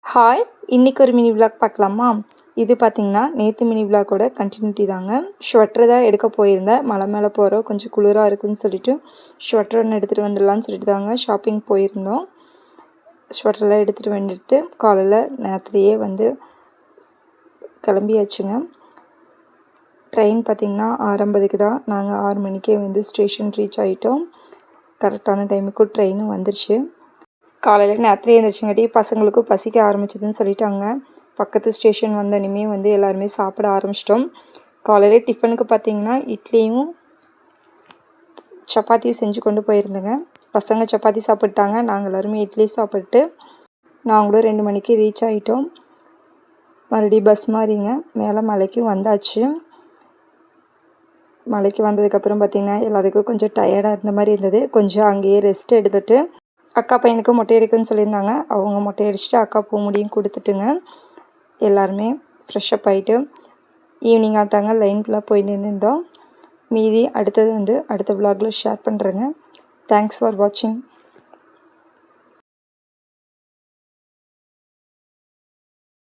Hi! இன்னைக்கு ஒரு mini vlog பார்க்கலாமா? இது பார்த்தீங்கன்னா, நேத்து மினி விளாக்கோட கன்டினியூட்டி தாங்க. ஸ்வெட்டர் தான் எடுக்க போயிருந்தேன். மலை மேலே போகிறோம், கொஞ்சம் குளிரா இருக்குன்னு சொல்லிட்டு, ஸ்வெட்டர் ஒன்று எடுத்துகிட்டு வந்துடலான்னு சொல்லிட்டு தாங்க ஷாப்பிங் போயிருந்தோம். ஸ்வெட்டர்லாம் எடுத்துகிட்டு வந்துட்டு, காலையில் நேரத்துலேயே கிளம்பியாச்சுங்க. ட்ரெயின் பார்த்திங்கன்னா 6:50க்கு தான். நாங்கள் 6 மணிக்கே ஸ்டேஷன் ரீச் ஆகிட்டோம். கரெக்டான டைமுக்கு ட்ரெயினும் வந்துருச்சு. காலையில் நேரத்துலேயே எழுந்திரிச்சங்காட்டி பசங்களுக்கும் பசிக்க ஆரம்பிச்சதுன்னு சொல்லிட்டாங்க. பக்கத்து ஸ்டேஷன் வந்தோடனே எல்லாருமே சாப்பிட ஆரம்பிச்சிட்டோம். காலையில் டிஃபனுக்கு பார்த்திங்கன்னா இட்லியும் சப்பாத்தியும் செஞ்சு கொண்டு போயிருந்தேங்க. பசங்க சப்பாத்தி சாப்பிட்டாங்க. நாங்கள் எல்லாருமே இட்லி சாப்பிட்டு நாங்களும் 2 மணிக்கு ரீச் ஆகிட்டோம். மறுபடியும் பஸ் மாறிங்க மேலே மலைக்கும் வந்தாச்சு. மலைக்கு வந்ததுக்கப்புறம் பார்த்திங்கன்னா எல்லாத்துக்கும் கொஞ்சம் டயர்டாக இருந்த மாதிரி இருந்தது. கொஞ்சம் அங்கேயே ரெஸ்ட் எடுத்துகிட்டு அக்கா பையனுக்கு மொட்டை அடிக்குன்னு சொல்லியிருந்தாங்க. அவங்க மொட்டை அடிச்சுட்டு அக்கா பூ முடியும் கொடுத்துட்டுங்க எல்லாருமே ஃப்ரெஷ்ஷப் ஆகிட்டு ஈவினிங் ஆத்தாங்க லைன்குள்ளே போய் நின்றுருந்தோம். மீதி அடுத்தது அடுத்த விலாகில் ஷேர் பண்ணுறேங்க. தேங்க்ஸ் ஃபார் வாட்சிங்.